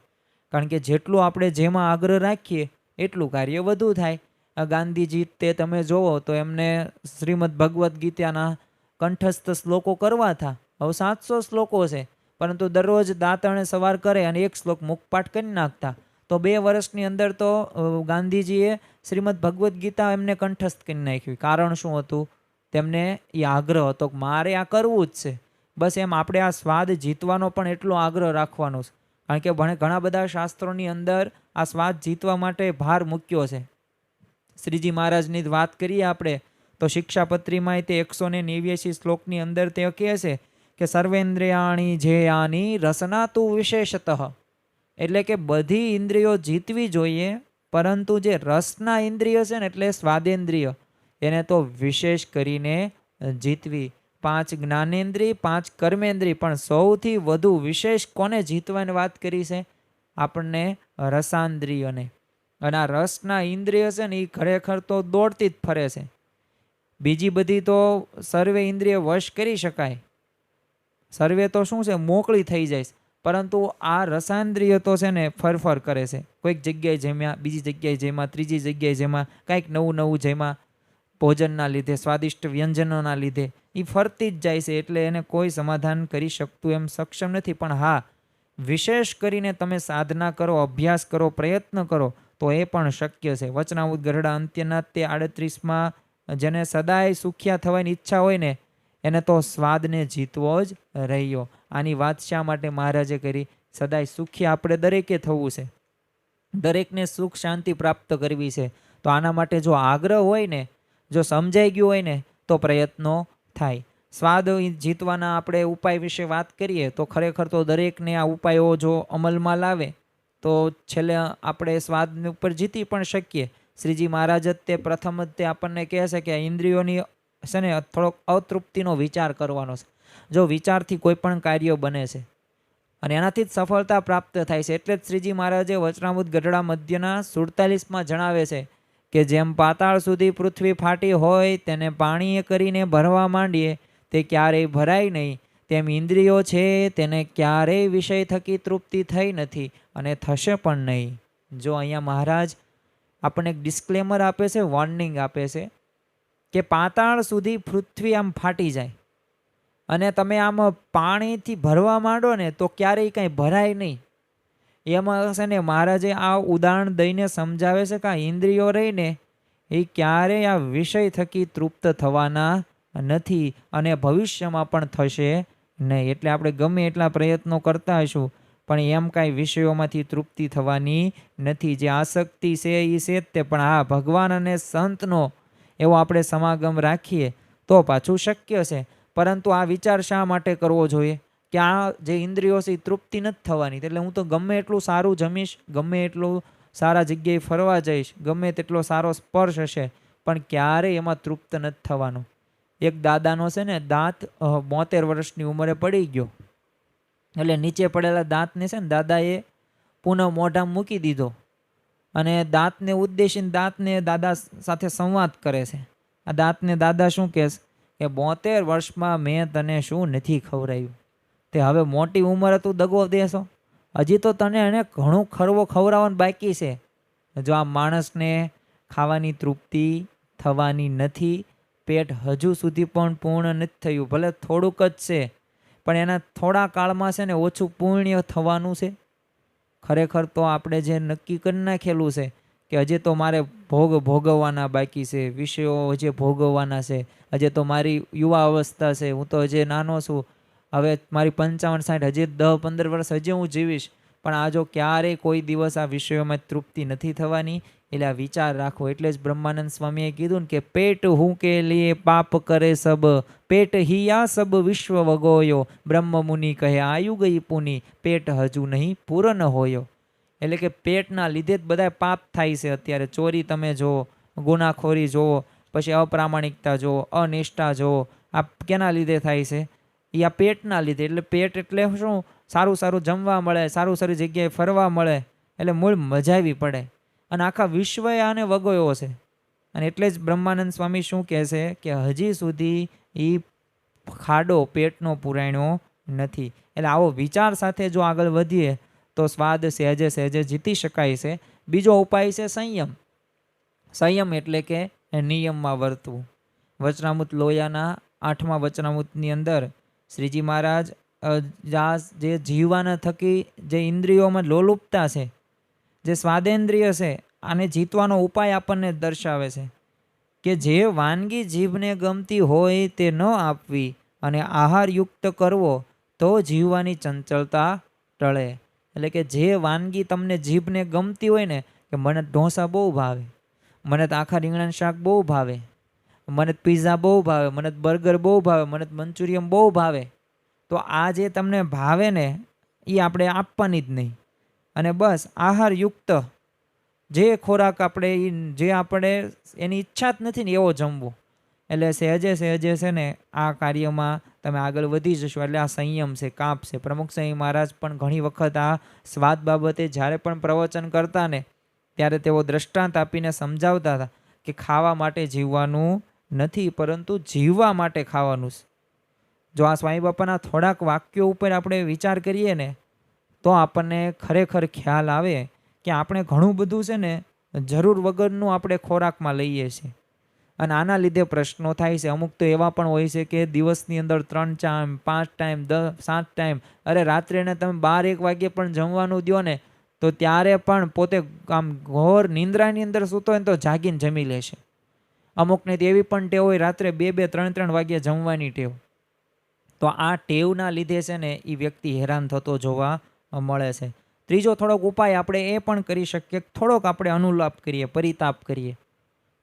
કારણ કે જેટલું આપણે જેમાં આગ્રહ રાખીએ એટલું કાર્ય વધુ થાય. ગાંધીજી તે તમે જોવો તો એમને શ્રીમદ ભગવદ્ ગીતાના કંઠસ્થ શ્લોકો કરવા હતા. હવે 700 શ્લોકો છે, પરંતુ દરરોજ દાંતણે સવાર કરે અને એક શ્લોક મુખપાઠ કરી નાખતા. તો 2 વર્ષની અંદર તો ગાંધીજીએ શ્રીમદ ભગવદ્ ગીતા એમને કંઠસ્થ કરી નાખ્યું. કારણ શું હતું? તેમને એ આગ્રહ હતો કે મારે આ કરવું જ છે. બસ એમ આપણે આ સ્વાદ જીતવાનો પણ એટલો આગ્રહ રાખવાનો છે. કારણ કે ઘણા બધા શાસ્ત્રોની અંદર આ સ્વાદ જીતવા માટે ભાર મૂક્યો છે. શ્રીજી મહારાજની વાત કરીએ આપણે તો શિક્ષાપત્રીમાં તે 189 શ્લોકની અંદર તે કહે છે કે સર્વેન્દ્રિયાણી જેયાની રસના તું વિશેષતઃ, એટલે કે બધી ઇન્દ્રિયો જીતવી જોઈએ, પરંતુ જે રસના ઇન્દ્રિય છે ને એટલે સ્વાદેન્દ્રિય એને તો વિશેષ કરીને જીતવી. 5 જ્ઞાનેન્દ્રિય, 5 કર્મેન્દ્રિય, પણ સૌથી વધુ વિશેષ કોને જીતવાની વાત કરી છે? આપણને રસાન્દ્રિયને. અને આ રસના ઇન્દ્રિય છે ને એ ખરેખર તો દોડતી જ ફરે છે. બીજી બધી તો સર્વે ઇન્દ્રિય વશ કરી શકાય, સર્વે તો શું છે મોકળી થઈ જાય, પરંતુ આ રસાન્દ્રિય તો છે ને ફરફર કરે છે. કોઈક જગ્યાએ જેમાં, બીજી જગ્યાએ જેમાં, ત્રીજી જગ્યાએ જેમાં, કંઈક નવું નવું જેમાં ભોજનના લીધે, સ્વાદિષ્ટ વ્યંજનોના લીધે એ ફરતી જ જાય છે. એટલે એને કોઈ સમાધાન કરી શકતું એમ સક્ષમ નથી. પણ હા, વિશેષ કરીને તમે સાધના કરો, અભ્યાસ કરો, પ્રયત્ન કરો તો એ પણ શક્ય છે. વચનામૃત ગરડા અંત્યના તે 38માં જેને સદાય સુખ્યા થવાની ઈચ્છા હોય ને એને તો સ્વાદને જીતવો જ રહ્યો. આની વાત શા માટે મહારાજે કરી? સદાય સુખી આપણે દરેકે થવું છે, દરેકને સુખ શાંતિ પ્રાપ્ત કરવી છે. તો આના માટે જો આગ્રહ હોય ને, જો સમજાઈ ગયું હોય ને તો પ્રયત્નો થાય. સ્વાદ જીતવાના આપણે ઉપાય વિશે વાત કરીએ તો ખરેખર તો દરેકને આ ઉપાયો જો અમલમાં લાવે તો છેલ્લે આપણે સ્વાદ ઉપર જીતી પણ શકીએ. શ્રીજી મહારાજ જ તે પ્રથમ જ તે આપણને કહે છે કે ઇન્દ્રિયોની છે ને થોડોક અતૃપ્તિનો વિચાર કરવાનો છે. જો વિચારથી કોઈ પણ કાર્ય બને છે અને એનાથી જ સફળતા પ્રાપ્ત થાય છે. એટલે જ શ્રીજી મહારાજે વચનામૃત ગઢડા મધ્યના 47માં જણાવે છે કે જેમ પાતાળ સુધી પૃથ્વી ફાટી હોય તેને પાણીએ કરીને ભરવા માંડીએ તે ક્યારેય ભરાય નહીં, તેમ ઇન્દ્રિયો છે તેને ક્યારેય વિષય થકી તૃપ્તિ થઈ નથી અને થશે પણ નહીં. જો અહીંયા મહારાજ આપણને એક ડિસ્ક્લેમર આપે છે, વોર્નિંગ આપે છે કે પાતાળ સુધી પૃથ્વી આમ ફાટી જાય અને તમે આમ પાણીથી ભરવા માંડો ને તો ક્યારેય કંઈ ભરાય નહીં. એમાં છે ને મહારાજે આ ઉદાહરણ દઈને સમજાવે છે કે આ ઇન્દ્રિયો રહીને એ ક્યારેય આ વિષય થકી તૃપ્ત થવાના નથી અને ભવિષ્યમાં પણ થશે નહીં. એટલે આપણે ગમે એટલા પ્રયત્નો કરતા હશું પણ એમ કાંઈ વિષયોમાંથી તૃપ્તિ થવાની નથી. જે આસક્તિ છે એ છે જ તે, પણ હા ભગવાન અને સંતનો એવો આપણે સમાગમ રાખીએ તો પાછું શક્ય છે. પરંતુ આ વિચાર શા માટે કરવો જોઈએ કે આ જે ઇન્દ્રિયો છે એ તૃપ્તિ નથી થવાની, એટલે હું તો ગમે એટલું સારું જમીશ, ગમે એટલું સારા જગ્યાએ ફરવા જઈશ, ગમે તેટલો સારો સ્પર્શ હશે, પણ ક્યારેય એમાં તૃપ્ત નથી થવાનું. એક દાદાનો છે ને દાંત 72 વર્ષની ઉંમરે પડી ગયો, એટલે નીચે પડેલા દાંતને છે ને દાદાએ પુનઃ મોઢામાં મૂકી દીધો અને દાંતને ઉદ્દેશીને દાંતને દાદા સાથે સંવાદ કરે છે. આ દાંતને દાદા શું કહે કે 72 વર્ષમાં મેં તને શું નથી ખવડાવ્યું, તે હવે મોટી ઉંમરે તું દગો દેશો, હજી તો તને એને ઘણું ખવડાવવાનું બાકી છે. જો આ માણસને ખાવાની તૃપ્તિ થવાની નથી, પેટ હજુ સુધી પણ પૂર્ણ નથી થયું, ભલે થોડુંક જ છે પણ એના થોડા કાળમાં છે ને ઓછું પુણ્ય થવાનું છે. ખરેખર તો આપણે જે નક્કી કરી નાખેલું છે કે હજી તો મારે ભોગવવાના બાકી છે, વિષયો હજી ભોગવવાના છે, હજી તો મારી યુવા અવસ્થા છે, હું તો હજી નાનો છું, હવે મારી 55-60 હજી 10-15 વર્ષ હજી હું જીવીશ, પણ આ જો ક્યારેય કોઈ દિવસ આ વિષયોમાં તૃપ્તિ નથી થવાની. એટલે આ વિચાર રાખો. એટલે જ બ્રહ્માનંદ સ્વામીએ કીધું ને કે પેટ હું કે લીએ પાપ કરે સબ, પેટ હિયા સબ વિશ્વ વગોયો, બ્રહ્મ મુનિ કહે આયુ ગઈ પુની, પેટ હજુ નહીં પૂર્ણ હોયો. એટલે કે પેટના લીધે જ બધા પાપ થાય છે. અત્યારે ચોરી તમે જુઓ, ગુનાખોરી જુઓ, પછી અપ્રામાણિકતા જુઓ, અનિષ્ઠા જુઓ. આ કેના લીધે થાય છે? એ આ પેટના લીધે. એટલે પેટ એટલે શું? સારું સારું જમવા મળે, સારું સારી જગ્યાએ ફરવા મળે, એટલે મૂળ મજા આવી પડે. અને આખા વિશ્વએ આને વગોયો છે. અને એટલે જ બ્રહ્માનંદ સ્વામી શું કહે છે કે હજી સુધી એ ખાડો પેટનો પુરાણ્યો નથી. એટલે આવો વિચાર સાથે જો આગળ વધીએ તો સ્વાદ સહેજે સહેજે જીતી શકાય છે. બીજો ઉપાય છે સંયમ. સંયમ એટલે કે નિયમમાં વર્તવું. વચનામૃત લોયાના 8મા વચનામૃતની અંદર શ્રીજી મહારાજ જે જીવવાના થકી જે ઇન્દ્રિયોમાં લોલુપતા છે, જે સ્વાદેન્દ્રિય છે, આને જીતવાનો ઉપાય આપણને દર્શાવે છે કે જે વાનગી જીભને ગમતી હોય તે ન આપવી અને આહારયુક્ત કરવો તો જીવવાની ચંચળતા ટળે. એટલે કે જે વાનગી તમને જીભને ગમતી હોય ને, કે મને ઢોસા બહુ ભાવે, મને તો આખા રીંગણાનું શાક બહુ ભાવે, મને પીઝા બહુ ભાવે, મને બર્ગર બહુ ભાવે, મને મંચુરિયન બહુ ભાવે, તો આ જે તમને ભાવે ને એ આપણે આપવાની જ નહીં. અને બસ આહારયુક્ત જે ખોરાક આપણે જે આપણે એની ઈચ્છા જ નથી ને એવો જમવો. એટલે સહેજે સહેજે છે ને આ કાર્યમાં તમે આગળ વધી જશો. એટલે આ સંયમ છે, કાપ છે. પ્રમુખ સ્વામી મહારાજ પણ ઘણી વખત આ સ્વાદ બાબતે જ્યારે પણ પ્રવચન કરતા ને ત્યારે તેઓ દ્રષ્ટાંત આપીને સમજાવતા હતા કે ખાવા માટે જીવવાનું નથી, પરંતુ જીવવા માટે ખાવાનું છે. જો આ સ્વામી બાપાના થોડાક વાક્યો ઉપર આપણે વિચાર કરીએ ને તો આપણને ખરેખર ખ્યાલ આવે કે આપણે ઘણું બધું છે ને જરૂર વગરનું આપણે ખોરાકમાં લઈએ છીએ. અને આના લીધે પ્રશ્નો થાય છે. અમુક તો એવા પણ હોય છે કે દિવસની અંદર 3 ટાઈમ 5 ટાઈમ 7 ટાઈમ, અરે રાત્રેને તમે 12-1 વાગ્યે પણ જમવાનું દો ને તો ત્યારે પણ પોતે આમ ઘોર નિંદ્રાની અંદર સૂતો હોય ને તો જાગીને જમી લે છે. અમુકને તો એવી પણ ટેવ હોય રાત્રે 2-2 3-3 વાગ્યે જમવાની ટેવ. તો આ ટેવના લીધે છે ને એ વ્યક્તિ હેરાન થતો જોવા મળે છે. ત્રીજો થોડોક ઉપાય આપણે એ પણ કરી શકીએ, થોડોક આપણે અનુલાપ કરીએ, પરિતાપ કરીએ,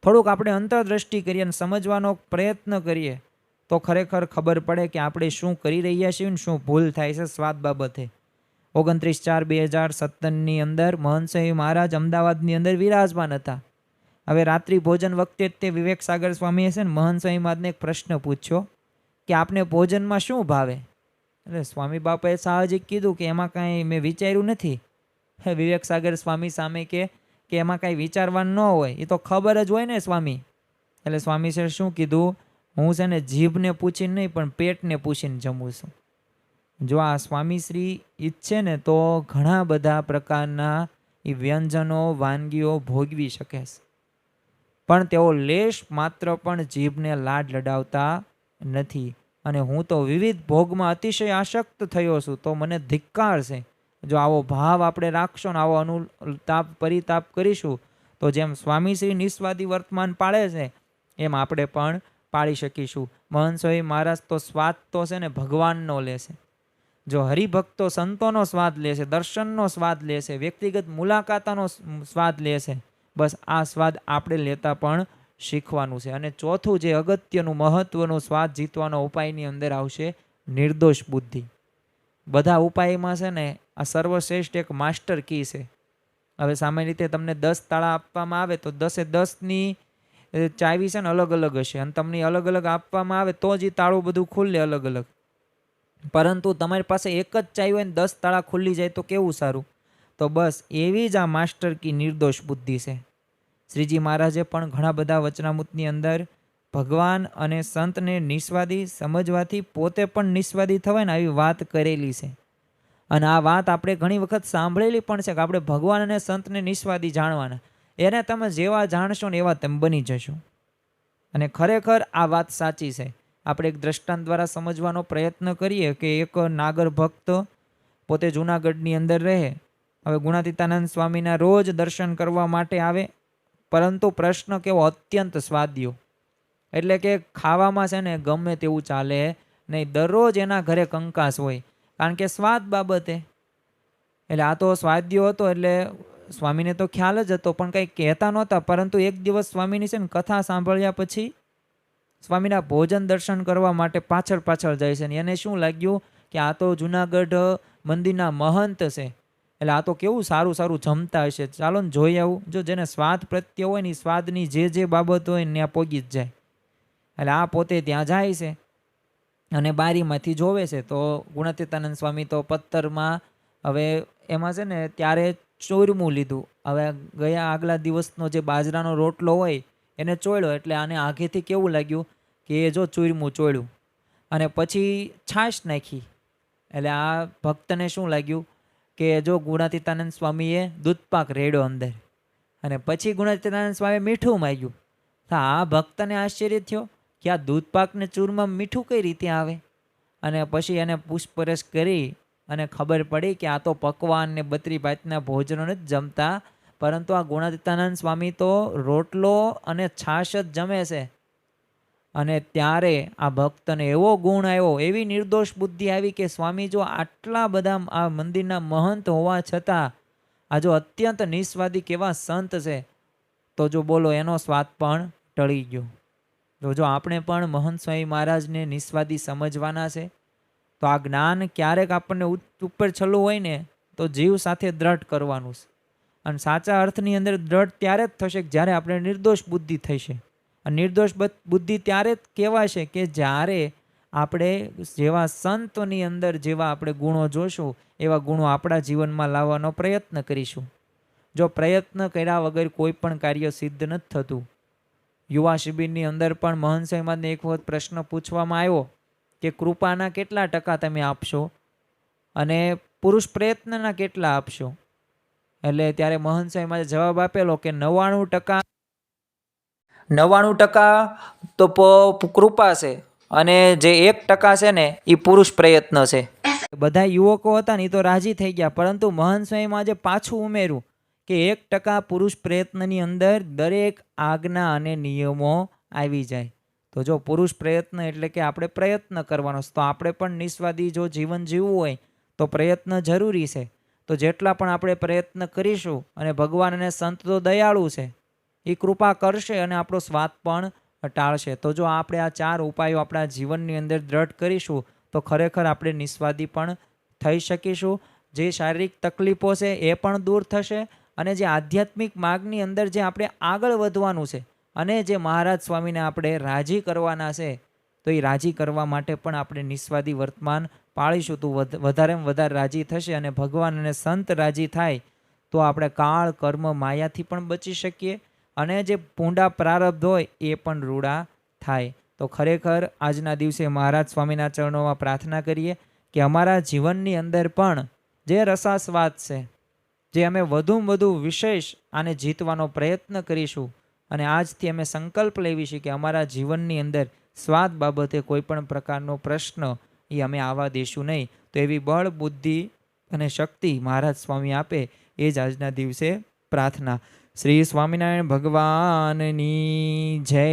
થોડુંક આપણે અંતરદ્રષ્ટિ કરીએ અને સમજવાનો પ્રયત્ન કરીએ તો ખરેખર ખબર પડે કે આપણે શું કરી રહ્યા છીએ ને શું ભૂલ થાય છે સ્વાદ બાબતે. 29/4/2017 અંદર મહંત સ્વામી મહારાજ અમદાવાદની અંદર વિરાજમાન હતા. હવે રાત્રિ ભોજન વખતે જ તે વિવેક સાગર સ્વામીએ છે ને મહંત સ્વામી મહારાજને એક પ્રશ્ન પૂછ્યો કે આપને ભોજનમાં શું ભાવે? એટલે સ્વામી બાપાએ સાહજિક કીધું કે એમાં કાંઈ મેં વિચાર્યું નથી. વિવેક સાગર સ્વામી સામે કે એમાં કાંઈ વિચારવાનું ન હોય, એ તો ખબર જ હોય ને સ્વામી. એટલે સ્વામી સર શું કીધું, હું છે ને જીભને પૂછીને નહીં પણ પેટને પૂછીને જમું છું. જો આ સ્વામીશ્રી ઈચ્છે ને તો ઘણા બધા પ્રકારના એ વ્યંજનો વાનગીઓ ભોગવી શકે છે, પણ તેઓ લેશ માત્ર પણ જીભને લાડ લડાવતા નથી. અને હું તો વિવિધ ભોગમાં અતિશય આસક્ત થયો છું, તો મને ધિક્કાર છે. જો આવો ભાવ આપણે રાખશો ને આવો અનુતાપ પરિતાપ કરીશું તો જેમ સ્વામીશ્રી નિસ્વાદી વર્તમાન પાળે છે એમ આપણે પણ પાળી શકીશું. મહંત સ્વામી મહારાજ તો સ્વાદ તો છે ને ભગવાનનો લેશે. જો હરિભક્તો સંતોનો સ્વાદ લેશે, દર્શનનો સ્વાદ લેશે, વ્યક્તિગત મુલાકાતનો સ્વાદ લેશે, બસ આ સ્વાદ આપણે લેતા પણ શીખવાનું છે. અને ચોથું જે અગત્યનું મહત્વનું સ્વાદ જીતવાનો ઉપાયની અંદર આવશે નિર્દોષ બુદ્ધિ. બધા ઉપાયમાં છે ને આ સર્વશ્રેષ્ઠ એક માસ્ટર કી છે. હવે સામાન્ય રીતે તમને 10 તાળા આપવામાં આવે તો 10-10ની ચાવી છે ને અલગ અલગ હશે, અને તમને અલગ અલગ આપવામાં આવે તો જ એ તાળું બધું ખુલે અલગ અલગ. પરંતુ તમારી પાસે એક જ ચાવી હોય ને 10 તાળા ખુલી જાય તો કેવું સારું. તો બસ એવી જ આ માસ્ટર કી નિર્દોષ બુદ્ધિ છે. શ્રીજી મહારાજે પણ ઘણા બધા વચનામૃતની અંદર ભગવાન અને સંતને નિસ્વાદી સમજવાથી પોતે પણ નિસ્વાદી થવાય ને આવી વાત કરેલી છે. અને આ વાત આપણે ઘણી વખત સાંભળેલી પણ છે કે આપણે ભગવાન અને સંતને નિસ્વાદી જાણવાના. એને તમે જેવા જાણશો ને એવા તમે બની જશો. અને ખરેખર આ વાત સાચી છે. આપણે એક દ્રષ્ટાંત દ્વારા સમજવાનો પ્રયત્ન કરીએ કે એક નાગર ભક્ત પોતે જૂનાગઢની અંદર રહે. હવે ગુણાતીતાનંદ સ્વામીના રોજ દર્શન કરવા માટે આવે, પરંતુ પ્રશ્ન કેવો, અત્યંત સ્વાદ્યો. એટલે કે ખાવામાં છે ને ગમે તેવું ચાલે નહીં, દરરોજ એના ઘરે કંકાસ હોય, કારણ કે સ્વાદ બાબતે. એટલે આ તો સ્વાદ્યો હતો એટલે સ્વામીને તો ખ્યાલ જ હતો પણ કંઈ કહેતા નહોતા. પરંતુ એક દિવસ સ્વામીની છે ને કથા સાંભળ્યા પછી સ્વામીના ભોજન દર્શન કરવા માટે પાછળ જાય છે. ને એને શું લાગ્યું કે આ તો જૂનાગઢ મંદિરના મહંત છે, એટલે આ તો કેવું સારું સારું જમતા હશે, ચાલો ને જોઈ આવું. જો જેને સ્વાદ પ્રત્યે હોય ને સ્વાદની જે બાબત હોય ને ત્યાં પોગી જ જાય. એટલે આ પોતે ત્યાં જાય છે અને બારીમાંથી જોવે છે. તો ગુણાતીતાનંદ સ્વામી તો પથ્થરમાં હવે એમાં છે ને ત્યારે ચોરમું લીધું. હવે ગયા આગલા દિવસનો જે બાજરાનો રોટલો હોય એને ચોળ્યો, એટલે આને આઘેથી કેવું લાગ્યું કે એ જો ચૂરમું ચોળ્યું, અને પછી છાશ નાખી. એટલે આ ભક્તને શું લાગ્યું કે જો ગુણાતીતાનંદ સ્વામીએ દૂધપાક રેડ્યો અંદર, અને પછી ગુણાતીતાનંદ સ્વામીએ મીઠું માંગ્યું. તો આ ભક્તને આશ્ચર્ય થયો કે આ દૂધપાકને ચૂરમાં મીઠું કઈ રીતે આવે. અને પછી એને પૂછપરછ કરી અને ખબર પડી કે આ તો પકવાન ને 32 ભાતના ભોજનો નથી જમતા, પરંતુ આ ગુણાતીતાનંદ સ્વામી તો રોટલો અને છાશ જ જમે છે. અને ત્યારે આ ભક્તને એવો ગુણ આવ્યો, એવી નિર્દોષ બુદ્ધિ આવી કે સ્વામી જો આટલા બધા આ મંદિરના મહંત હોવા છતાં આ જો અત્યંત નિસ્વાદી કેવા સંત છે, તો જો બોલો એનો સ્વાદ પણ ટળી ગયો. જો આપણે પણ મહંત સ્વામી મહારાજને નિસ્વાદી સમજવાના છે, તો આ જ્ઞાન ક્યારેક આપણને ઉપર છલ્લું હોય ને તો જીવ સાથે દ્રઢ કરવાનું છે. અને સાચા અર્થની અંદર દ્રઢ ત્યારે જ થશે જ્યારે આપણે નિર્દોષ બુદ્ધિ થશે. અને નિર્દોષ બુદ્ધિ ત્યારે જ કહેવાશે કે જ્યારે આપણે જેવા સંતોની અંદર જેવા આપણે ગુણો જોશું એવા ગુણો આપણા જીવનમાં લાવવાનો પ્રયત્ન કરીશું. જો પ્રયત્ન કર્યા વગર કોઈ પણ કાર્ય સિદ્ધ નથી થતું. યુવા શિબિરની અંદર પણ મહંત સ્વામી મહારાજને એક વખત પ્રશ્ન પૂછવામાં આવ્યો કે કૃપાના કેટલા ટકા તમે આપશો અને પુરુષ પ્રયત્નના કેટલા આપશો. એટલે ત્યારે મહંત સ્વામી મહારાજે જવાબ આપેલો કે 99% તો કૃપા છે, અને જે 1% છે ને એ પુરુષ પ્રયત્ન છે. બધા યુવકો હતા ને એ તો રાજી થઈ ગયા, પરંતુ મહંત સ્વામી મહારાજે પાછું ઉમેર્યું કે 1% પુરુષ પ્રયત્નની અંદર દરેક આજ્ઞા અને નિયમો આવી જાય. તો જો પુરુષ પ્રયત્ન એટલે કે આપણે પ્રયત્ન કરવાનો, તો આપણે પણ નિસ્વાદી જો જીવન જીવવું હોય તો પ્રયત્ન જરૂરી છે. તો જેટલા પણ આપણે પ્રયત્ન કરીશું, અને ભગવાન અને સંત તો દયાળુ છે, એ કૃપા કરશે અને આપણો સ્વાદ પણ ટાળશે. તો જો આપણે આ 4 ઉપાયો આપણા જીવનની અંદર દ્રઢ કરીશું તો ખરેખર આપણે નિસ્વાદી પણ થઈ શકીશું. જે શારીરિક તકલીફો છે એ પણ દૂર થશે, અને જે આધ્યાત્મિક માર્ગની અંદર જે આપણે આગળ વધવાનું છે અને જે મહારાજ સ્વામીને આપણે રાજી કરવાના છે, તો એ રાજી કરવા માટે પણ આપણે નિસ્વાદી વર્તમાન પાળીશું તો વધારેમાં વધારે રાજી થશે. અને ભગવાન અને સંત રાજી થાય તો આપણે કાળ કર્મ માયાથી પણ બચી શકીએ, અને જે પૂંડા પ્રારબ્ધ હોય એ પણ રૂડા થાય. તો ખરેખર આજના દિવસે મહારાજ સ્વામીના ચરણોમાં પ્રાર્થના કરીએ કે અમારા જીવનની અંદર પણ જે રસાસ્વાદ છે, જે અમે વધુમાં વધુ વિશેષ આને જીતવાનો પ્રયત્ન કરીશું, અને આજથી અમે સંકલ્પ લેવી છે કે અમારા જીવનની અંદર સ્વાદ બાબતે કોઈ પણ પ્રકારનો પ્રશ્ન એ અમે આવવા દઈશું નહીં. તો એવી બળ, બુદ્ધિ અને શક્તિ મહારાજ સ્વામી આપે એ જ આજના દિવસે પ્રાર્થના. શ્રી સ્વામિનારાયણ ભગવાનની જય.